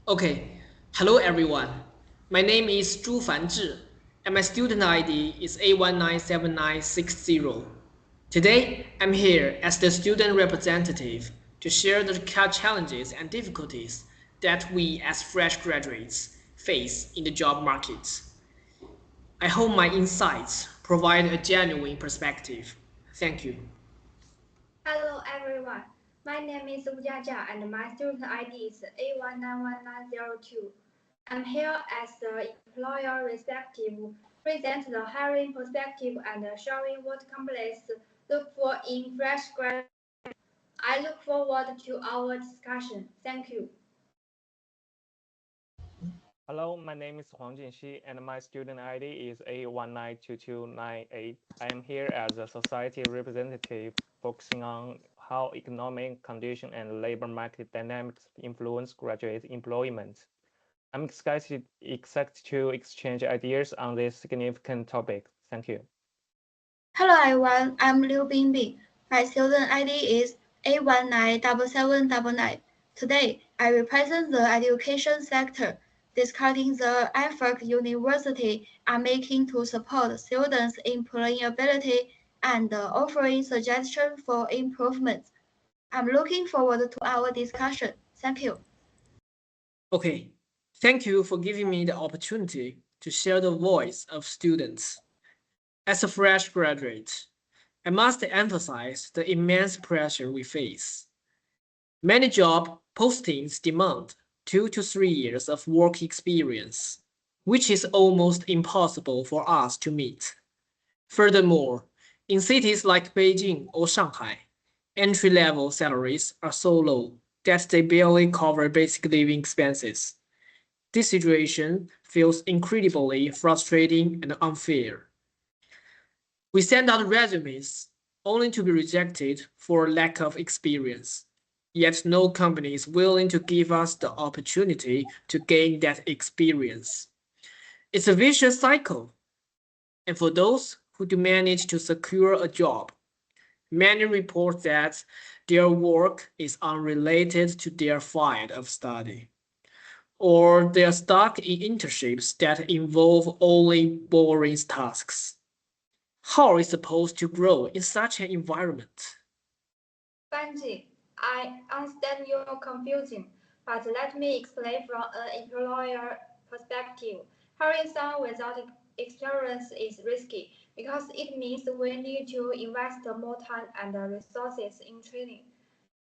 Okay, hello everyone. My name is Zhu Fanzhi, and my student ID is A197960. Today, I'm here as the student representative to share the challenges and difficulties that we as fresh graduates face in the job market. I hope my insights provide a genuine perspective. Thank you. Hello everyone, my name is Wu Jiajia and my student ID is A191902. I'm here as the employer respective, present the hiring perspective and showing what companies look for in fresh graduates. I look forward to our discussion. Thank you. Hello, my name is Huang Jinxi, and my student ID is A192298. I am here as a society representative focusing on how economic conditions and labor market dynamics influence graduate employment. I'm excited to exchange ideas on this significant topic. Thank you. Hello everyone, I'm Liu Bingbing. My student ID is A197799. Today, I represent the education sector, discussing the effort universities are making to support students' employability and offering suggestions for improvements. I'm looking forward to our discussion. Thank you. Okay, thank you for giving me the opportunity to share the voice of students. As a fresh graduate, I must emphasize the immense pressure we face. Many job postings demand 2 to 3 years of work experience, which is almost impossible for us to meet. Furthermore, in cities like Beijing or Shanghai, entry-level salaries are so low that they barely cover basic living expenses. This situation feels incredibly frustrating and unfair. We send out resumes only to be rejected for lack of experience. Yet no company is willing to give us the opportunity to gain that experience. It's a vicious cycle. And for those who do manage to secure a job, many report that their work is unrelated to their field of study, or they are stuck in internships that involve only boring tasks. How are we supposed to grow in such an environment? Banji, I understand your confusion, but let me explain from an employer perspective. Hiring someone without experience is risky because it means we need to invest more time and resources in training.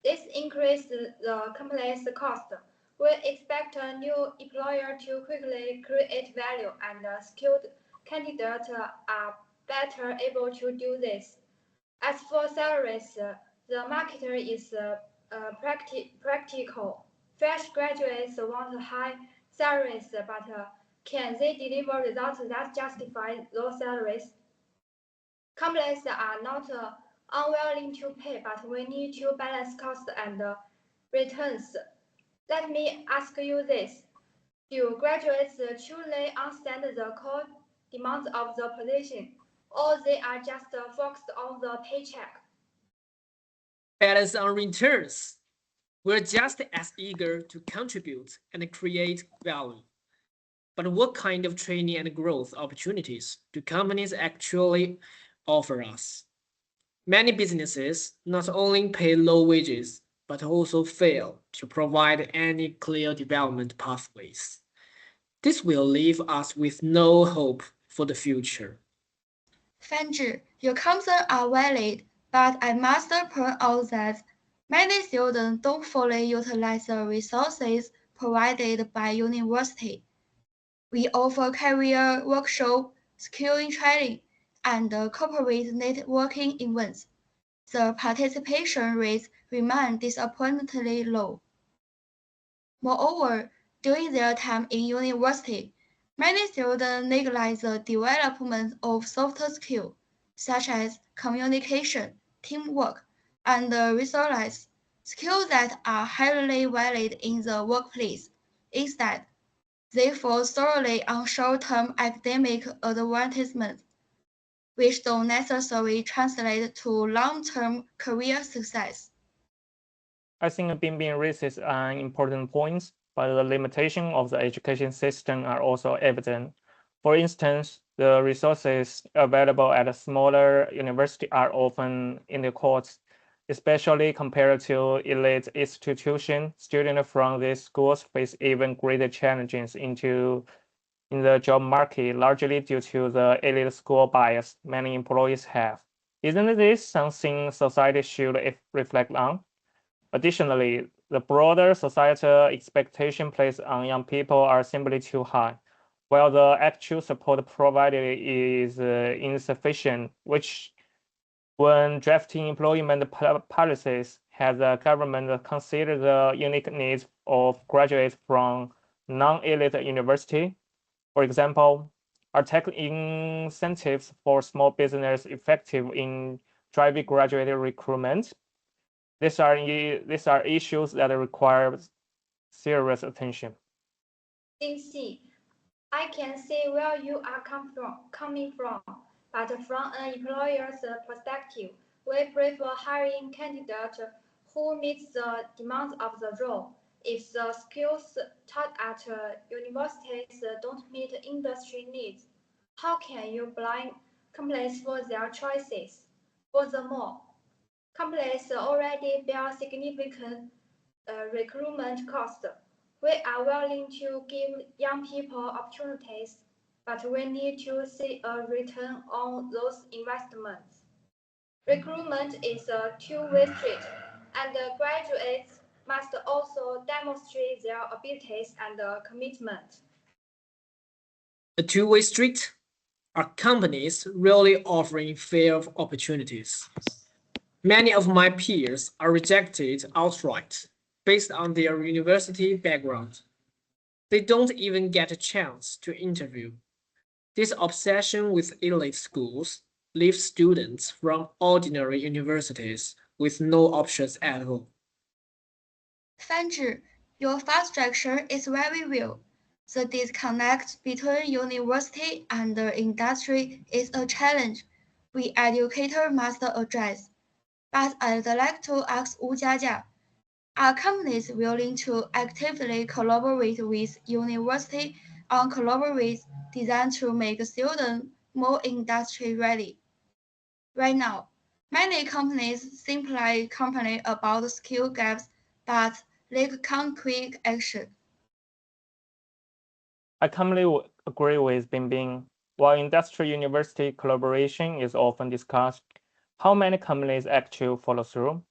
This increases the company's cost. We expect a new employer to quickly create value, and skilled candidates are better able to do this. As for salaries, the market is practical. Fresh graduates want high salaries, but can they deliver results that justify those salaries? Companies are not unwilling to pay, but we need to balance cost and returns. Let me ask you this. Do graduates truly understand the core demands of the position, or they are just focused on the paycheck? As on returns, we're just as eager to contribute and create value. But what kind of training and growth opportunities do companies actually offer us? Many businesses not only pay low wages, but also fail to provide any clear development pathways. This will leave us with no hope for the future. Fanzhi, your concerns are valid, but I must point out that many students don't fully utilize the resources provided by university. We offer career workshop, skilling training, and corporate networking events. The participation rates remain disappointingly low. Moreover, during their time in university, many students neglect the development of soft skills such as communication, teamwork, and resilience, skills that are highly valued in the workplace. Instead, they fall solely on short-term academic advancement. which don't necessarily translate to long-term career success. I think Bingbing raises an important point, but the limitations of the education system are also evident. For instance, the resources available at a smaller university are often inadequate, especially compared to elite institutions. Students from these schools face even greater challenges in the job market, largely due to the elite school bias many employees have. Isn't this something society should reflect on? Additionally, the broader societal expectation placed on young people are simply too high, while the actual support provided is insufficient, which when drafting employment policies, has the government considered the unique needs of graduates from non-elite university? For example, are tax incentives for small business effective in driving graduate recruitment? These are issues that require serious attention. Xinxi, I can see where you are coming from, but from an employer's perspective, we prefer hiring candidates who meet the demands of the role. If the skills taught at universities don't meet industry needs, how can you blame companies for their choices? Furthermore, companies already bear significant recruitment costs. We are willing to give young people opportunities, but we need to see a return on those investments. Recruitment is a two-way street, and graduates must also demonstrate their abilities and commitment. A two-way street? Are companies really offering fair opportunities? Many of my peers are rejected outright based on their university background. They don't even get a chance to interview. This obsession with elite schools leaves students from ordinary universities with no options at all. Fanzhi, your frustration is very real. The disconnect between university and the industry is a challenge we educators must address. But I'd like to ask Wu Jiajia, are companies willing to actively collaborate with university on collaborations designed to make students more industry ready? Right now, many companies simply complain about skill gaps but lack concrete action. I completely agree with Bingbing. While industry-university collaboration is often discussed, how many companies actually follow through?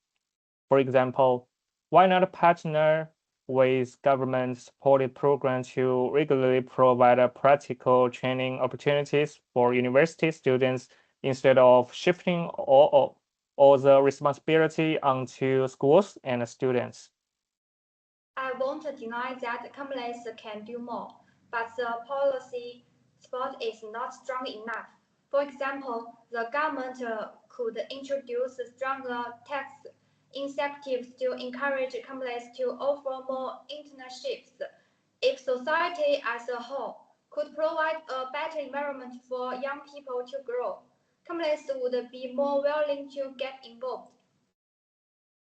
For example, why not partner with government-supported programs to regularly provide practical training opportunities for university students instead of shifting all the responsibility onto schools and students? I won't deny that companies can do more, but the policy support is not strong enough. For example, the government could introduce stronger tax incentives to encourage companies to offer more internships. If society as a whole could provide a better environment for young people to grow, companies would be more willing to get involved.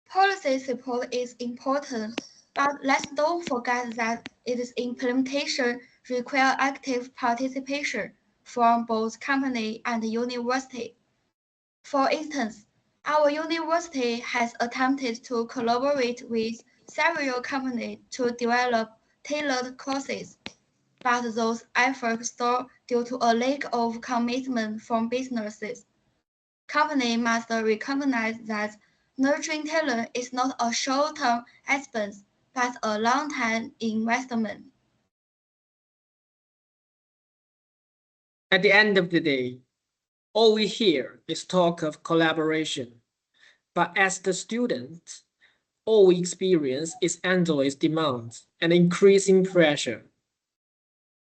Policy support is important, but let's don't forget that its implementation requires active participation from both company and university. For instance, our university has attempted to collaborate with several companies to develop tailored courses, but those efforts stalled due to a lack of commitment from businesses. Companies must recognize that nurturing talent is not a short-term expense, but a long-term investment. At the end of the day, all we hear is talk of collaboration. But as the students, all we experience is endless demands and increasing pressure.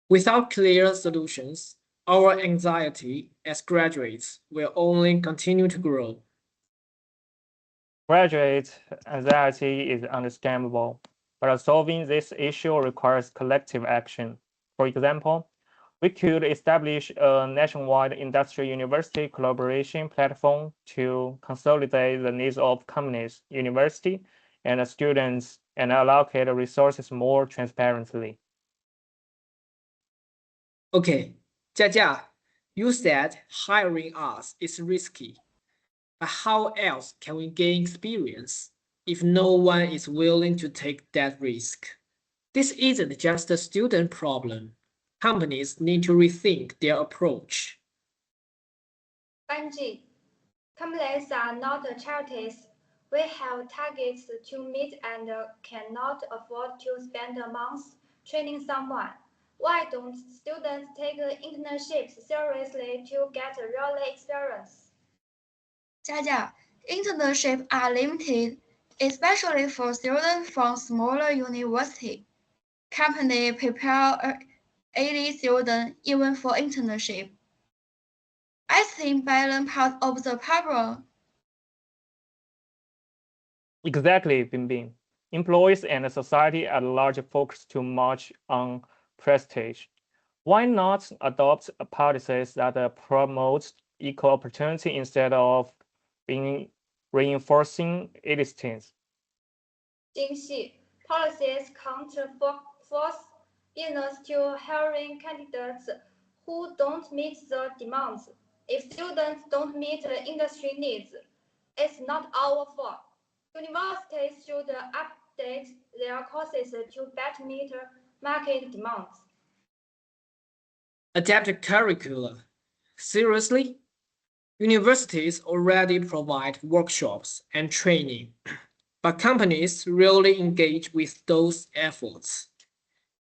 Without clear solutions, our anxiety as graduates will only continue to grow. Graduate anxiety is understandable, but solving this issue requires collective action. For example, We could establish a nationwide industry-university collaboration platform to consolidate the needs of companies, university, and students, and allocate resources more transparently. Okay, Jia, you said hiring us is risky, but how else can we gain experience if no one is willing to take that risk? This isn't just a student problem. Companies need to rethink their approach. Benji, companies are not charities. We have targets to meet and cannot afford to spend months training someone. Why don't students take internships seriously to get real experience? Jia, internships are limited, especially for students from smaller universities. Companies prepare 80 students even for internship. I think balance part of the problem. Exactly, Bingbing. Employees and society at large focus too much on prestige. Why not adopt policies that promote equal opportunity instead of being reinforcing elitism? Jingxi, policies can't force business to hiring candidates who don't meet the demands. If students don't meet industry needs, it's not our fault. Universities should update their courses to better meet market demands. Adapted curricula. Seriously? Universities already provide workshops and training, but companies rarely engage with those efforts.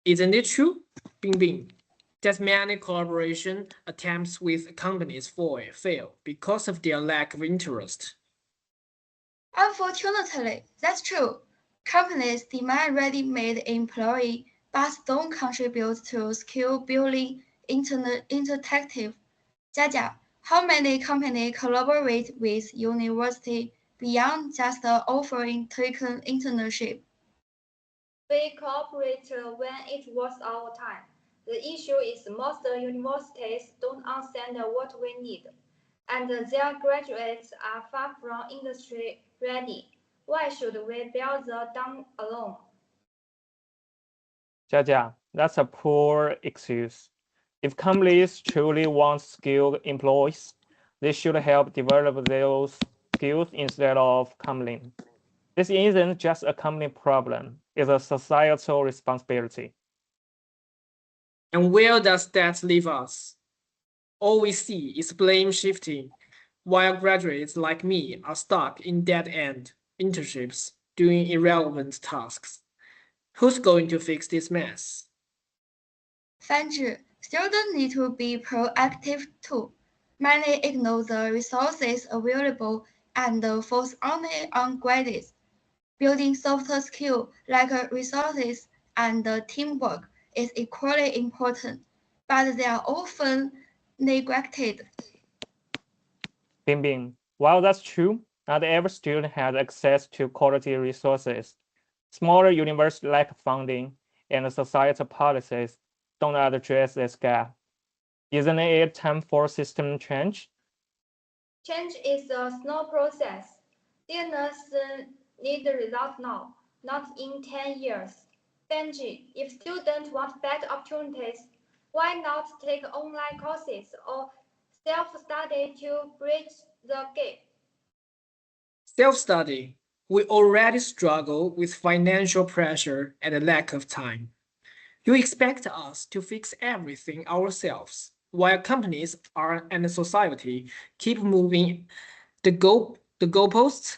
Isn't it true, Bingbing, that many collaboration attempts with companies fail because of their lack of interest? Unfortunately, that's true. Companies demand ready-made employees but don't contribute to skill building interactive. Jia, how many companies collaborate with universities beyond just offering taken internship? We cooperate when it was our time. The issue is most universities don't understand what we need, and their graduates are far from industry ready. Why should we bear the down alone? Jia, that's a poor excuse. If companies truly want skilled employees, they should help develop those skills instead of company. This isn't just a company problem, it's a societal responsibility. And where does that leave us? All we see is blame shifting, while graduates like me are stuck in dead-end internships doing irrelevant tasks. Who's going to fix this mess? Fanzhi, students need to be proactive too. Many ignore the resources available and focus only on grades. Building soft skills like resources and teamwork is equally important, but they are often neglected. Bingbing, while that's true, not every student has access to quality resources. Smaller universities lack funding, and societal policies don't address this gap. Isn't it time for system change? Change is a slow process. Learners need results now, not in 10 years. Benji, if students want better opportunities, why not take online courses or self-study to bridge the gap? Self-study. We already struggle with financial pressure and a lack of time. You expect us to fix everything ourselves, while companies and society keep moving the goalposts?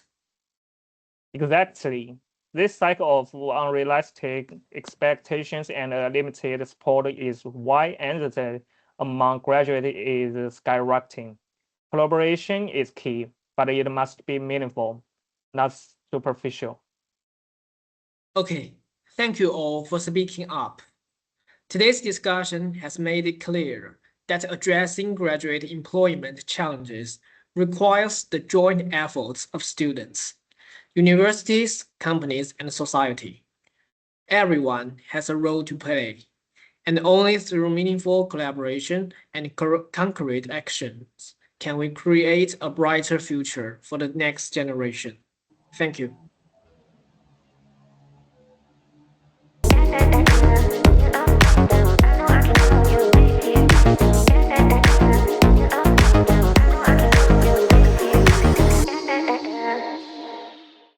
Exactly. This cycle of unrealistic expectations and limited support is why anxiety among graduates is skyrocketing. Collaboration is key, but it must be meaningful, not superficial. Okay, thank you all for speaking up. Today's discussion has made it clear that addressing graduate employment challenges requires the joint efforts of students, universities, companies, and society. Everyone has a role to play, And only through meaningful collaboration and concrete actions can we create a brighter future for the next generation. Thank you.